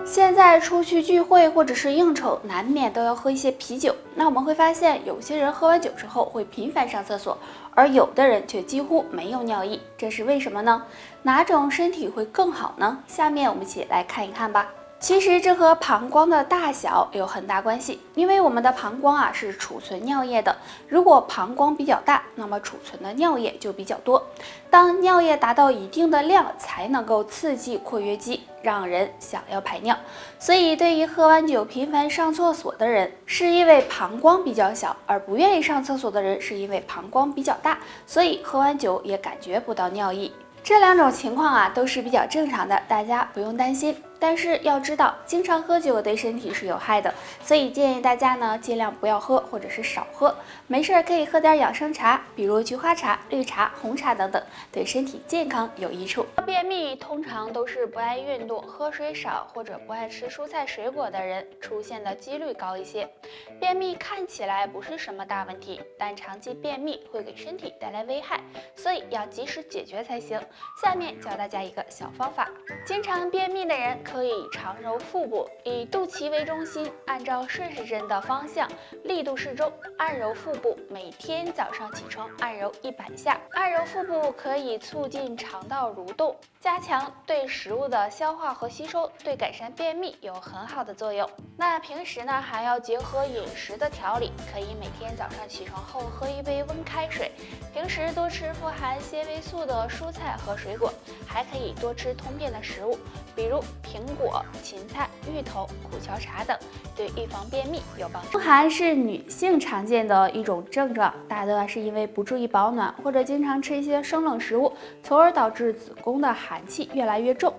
现在出去聚会或者是应酬，难免都要喝一些啤酒。那我们会发现，有些人喝完酒之后会频繁上厕所，而有的人却几乎没有尿意，这是为什么呢？哪种身体会更好呢？下面我们一起来看一看吧。其实这和膀胱的大小有很大关系，因为我们的膀胱是储存尿液的。如果膀胱比较大，那么储存的尿液就比较多。当尿液达到一定的量，才能够刺激括约肌，让人想要排尿。所以，对于喝完酒频繁上厕所的人，是因为膀胱比较小；而不愿意上厕所的人，是因为膀胱比较大，所以喝完酒也感觉不到尿意。这两种情况都是比较正常的，大家不用担心。但是要知道，经常喝酒对身体是有害的，所以建议大家尽量不要喝，或者是少喝。没事可以喝点养生茶，比如菊花茶、绿茶、红茶等等，对身体健康有益处。便秘通常都是不爱运动、喝水少或者不爱吃蔬菜水果的人出现的几率高一些。便秘看起来不是什么大问题，但长期便秘会给身体带来危害，所以要及时解决才行。下面教大家一个小方法，经常便秘的人可以常揉腹部，以肚脐为中心，按照顺时针的方向，力度适中，按揉腹部。每天早上起床按揉100下。按揉腹部可以促进肠道蠕动，加强对食物的消化和吸收，对改善便秘有很好的作用。那平时还要结合饮食的调理，可以每天早上起床后喝一杯温开水，平时多吃富含纤维素的蔬菜和水果，还可以多吃通便的食物，比如苹果、芹菜、芋头、苦荞茶等，对预防便秘有帮助。宫寒是女性常见的一种症状，大多是因为不注意保暖或者经常吃一些生冷食物，从而导致子宫的寒气越来越重。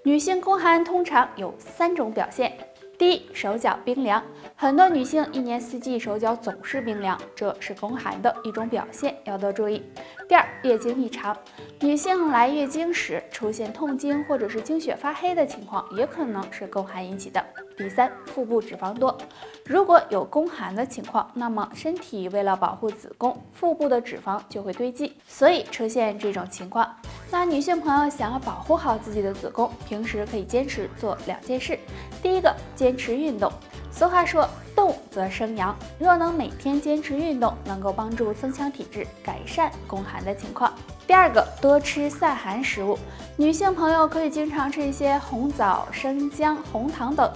女性宫寒通常有3种表现。第一，手脚冰凉，很多女性一年四季手脚总是冰凉，这是宫寒的一种表现，要多注意。第二，月经异常，女性来月经时出现痛经或者是经血发黑的情况，也可能是宫寒引起的。第三，腹部脂肪多，如果有宫寒的情况，那么身体为了保护子宫，腹部的脂肪就会堆积，所以出现这种情况。那女性朋友想要保护好自己的子宫，平时可以坚持做2件事。第一个，坚持运动。俗话说，动则生阳，若能每天坚持运动，能够帮助增强体质，改善宫寒的情况。第二个，多吃散寒食物。女性朋友可以经常吃一些红枣、生姜、红糖等，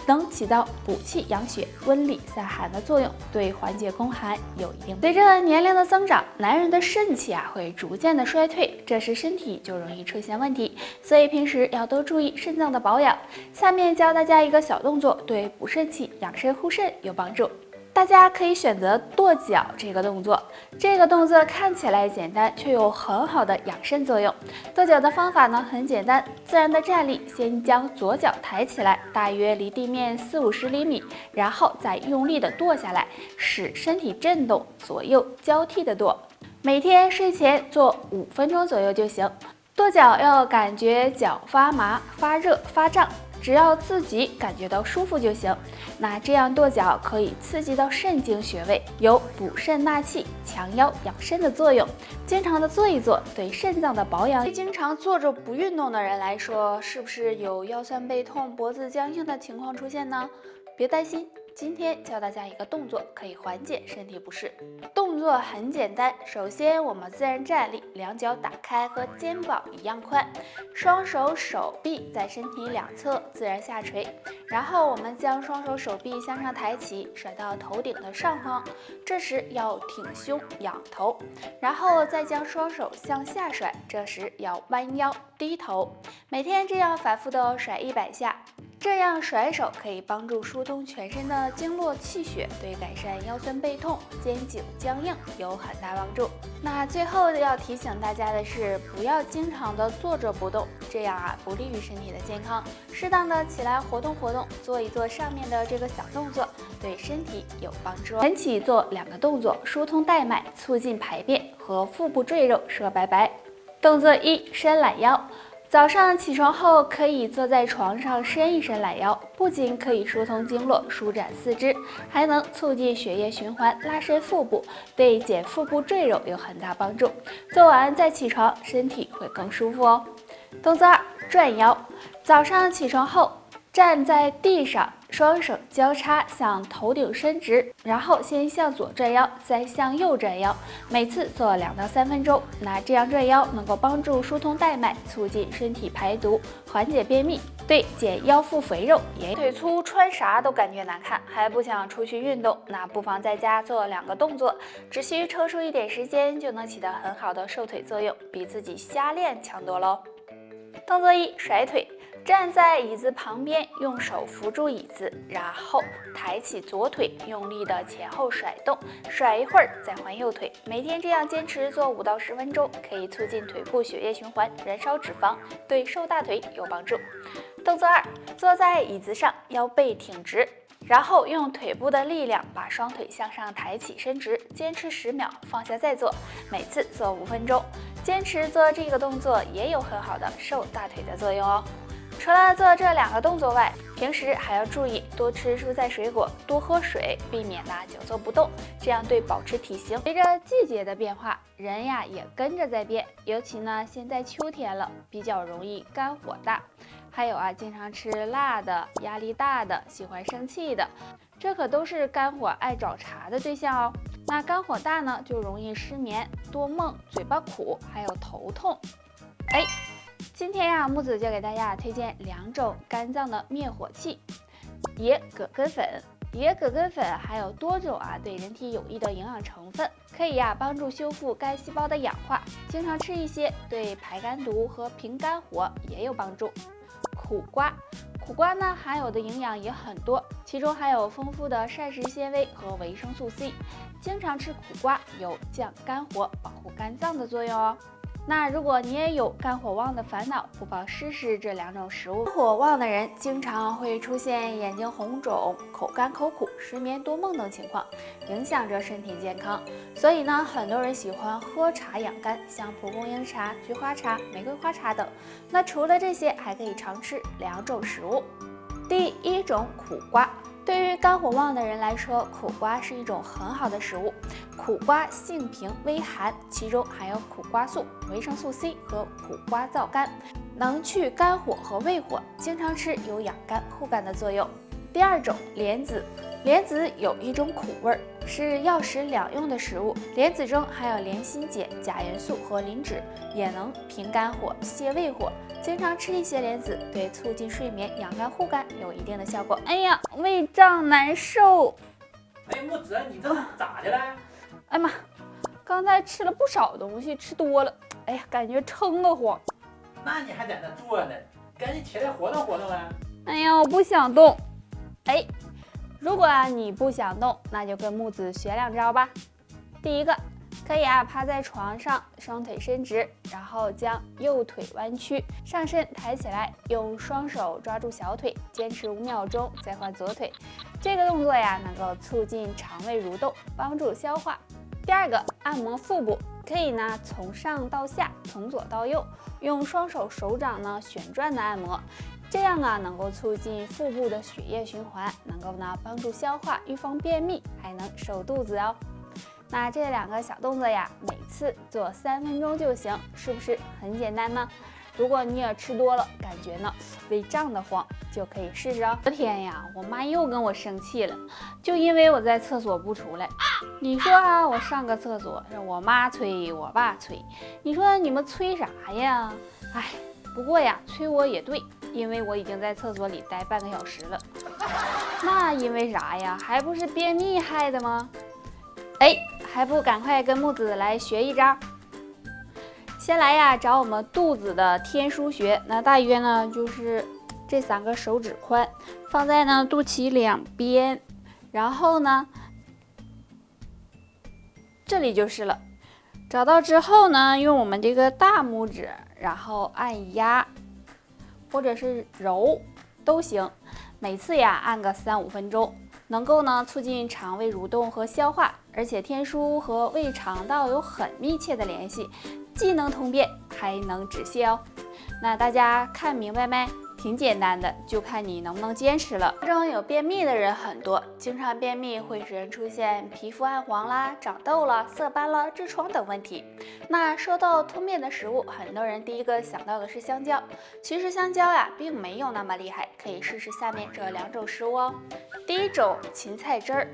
能起到补气养血、温里散寒的作用，对缓解宫寒有一定。随着年龄的增长，男人的肾气会逐渐的衰退，这时身体就容易出现问题，所以平时要多注意肾脏的保养。下面教大家一个小动作，对补肾气、养肾护肾有帮助。大家可以选择跺脚这个动作，这个动作看起来简单，却有很好的养肾作用。跺脚的方法很简单，自然的站立，先将左脚抬起来，大约离地面40-50厘米，然后再用力的跺下来，使身体震动，左右交替的跺。每天睡前做5分钟左右就行。跺脚要感觉脚发麻、发热、发胀，只要自己感觉到舒服就行。那这样跺脚可以刺激到肾经穴位，有补肾纳气、强腰养肾的作用。经常的做一做，对肾脏的保养。对经常坐着不运动的人来说，是不是有腰酸背痛、脖子僵硬的情况出现呢？别担心，今天教大家一个动作，可以缓解身体不适。动作很简单，首先我们自然站立，两脚打开，和肩膀一样宽，双手手臂在身体两侧自然下垂，然后我们将双手手臂向上抬起，甩到头顶的上方，这时要挺胸仰头，然后再将双手向下甩，这时要弯腰低头。每天这样反复的甩100下。这样甩手可以帮助疏通全身的经络气血，对改善腰酸背痛、肩颈僵硬有很大帮助。那最后要提醒大家的是，不要经常的坐着不动，这样不利于身体的健康。适当的起来活动活动，做一做上面的这个小动作，对身体有帮助。晨起做2个动作，疏通带脉，促进排便，和腹部赘肉说拜拜。动作1：伸懒腰。早上起床后，可以坐在床上伸一伸懒腰，不仅可以疏通经络、舒展四肢，还能促进血液循环、拉伸腹部，对减腹部赘肉有很大帮助。做完再起床，身体会更舒服哦。动作2：转腰。早上起床后，站在地上，双手交叉向头顶伸直，然后先向左转腰，再向右转腰，每次做2到3分钟。那这样转腰能够帮助疏通带脉，促进身体排毒，缓解便秘，对减腰腹肥肉也。腿粗穿啥都感觉难看，还不想出去运动，那不妨在家做2个动作，只需抽出一点时间就能起到很好的瘦腿作用，比自己瞎练强多喽。动作1：甩腿。站在椅子旁边，用手扶住椅子，然后抬起左腿，用力的前后甩动，甩一会儿再换右腿。每天这样坚持做5到10分钟，可以促进腿部血液循环，燃烧脂肪，对瘦大腿有帮助。动作2：坐在椅子上，腰背挺直，然后用腿部的力量把双腿向上抬起伸直，坚持10秒，放下再做，每次做5分钟。坚持做这个动作也有很好的瘦大腿的作用哦。除了做这2个动作外，平时还要注意多吃蔬菜水果，多喝水，避免久坐不动，这样对保持体型。随着季节的变化，人呀也跟着在变，尤其呢现在秋天了，比较容易肝火大，还有经常吃辣的、压力大的、喜欢生气的，这可都是肝火爱找茬的对象哦。那肝火大呢，就容易失眠、多梦、嘴巴苦，还有头痛。今天呀，木子就给大家推荐2种肝脏的灭火器：野葛根粉。野葛根粉含有多种对人体有益的营养成分，可以帮助修复肝细胞的氧化。经常吃一些，对排肝毒和平肝火也有帮助。苦瓜。苦瓜呢含有的营养也很多，其中含有丰富的膳食纤维和维生素 C。经常吃苦瓜有降肝火、保护肝脏的作用哦。那如果你也有肝火旺的烦恼，不妨试试这2种食物。肝火旺的人经常会出现眼睛红肿、口干口苦、失眠多梦等情况，影响着身体健康。所以呢，很多人喜欢喝茶养肝，像蒲公英茶、菊花茶、玫瑰花茶等。那除了这些，还可以常吃2种食物。第1种苦瓜。对于肝火旺的人来说，苦瓜是一种很好的食物。苦瓜性平微寒，其中含有苦瓜素、维生素 C 和苦瓜皂苷，能去肝火和胃火，经常吃有养肝护肝的作用。第2种莲子。莲子有一种苦味，是药食两用的食物。莲子中含有莲心碱、钾元素和磷脂，也能平肝火、泻胃火。经常吃一些莲子，对促进睡眠、养肝护肝有一定的效果。哎呀，胃胀难受。木子，你这咋的了？哎妈，刚才吃了不少东西，吃多了，哎呀，感觉撑得慌。那你还在那坐呢？赶紧起来活动活动啊！哎呀，我不想动。如果你不想动，那就跟木子学2招吧。第1个，可以趴在床上，双腿伸直，然后将右腿弯曲，上身抬起来，用双手抓住小腿，坚持5秒钟，再换左腿。这个动作能够促进肠胃蠕动，帮助消化。第2个，按摩腹部，可以从上到下，从左到右，用双手手掌旋转的按摩。这样能够促进腹部的血液循环，能够帮助消化，预防便秘，还能瘦肚子哦。那这2个小动作每次做3分钟就行，是不是很简单呢？如果你也吃多了，感觉胃胀得慌，就可以试试哦。昨天我妈又跟我生气了，就因为我在厕所不出来。你说我上个厕所，是我妈催，我爸催，你说你们催啥呀？不过催我也对，因为我已经在厕所里待半个小时了。那因为啥呀？还不是便秘害的吗？还不赶快跟木子来学1招。先来找我们肚子的天枢穴，那大约就是这3个手指宽，放在肚脐两边，然后这里就是了。找到之后用我们这个大拇指，然后按压或者是揉都行，每次按个3、5分钟，能够促进肠胃蠕动和消化，而且天枢和胃肠道有很密切的联系，既能通便还能止泻哦。那大家看明白没？挺简单的，就看你能不能坚持了。中有便秘的人很多，经常便秘会使人出现皮肤暗黄啦、长痘啦、色斑啦、痔疮等问题。那说到通便的食物，很多人第一个想到的是香蕉。其实香蕉并没有那么厉害，可以试试下面这2种食物哦。第一种，芹菜汁儿。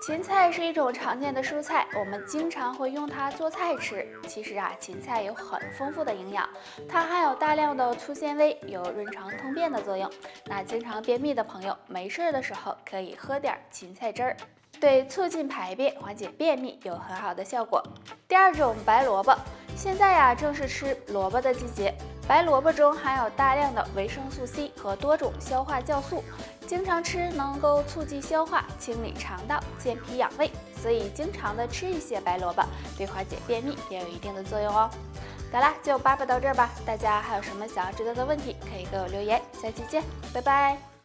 芹菜是一种常见的蔬菜，我们经常会用它做菜吃。其实芹菜有很丰富的营养，它含有大量的粗纤维，有润肠通便的作用。那经常便秘的朋友，没事的时候可以喝点芹菜汁儿，对促进排便、缓解便秘有很好的效果。第二种，白萝卜。现在正是吃萝卜的季节，白萝卜中含有大量的维生素 C 和多种消化酵素，经常吃能够促进消化、清理肠道、健脾养胃，所以经常的吃一些白萝卜，对缓解便秘也有一定的作用哦。好啦，就叭叭到这儿吧，大家还有什么想要知道的问题，可以给我留言，下期见，拜拜。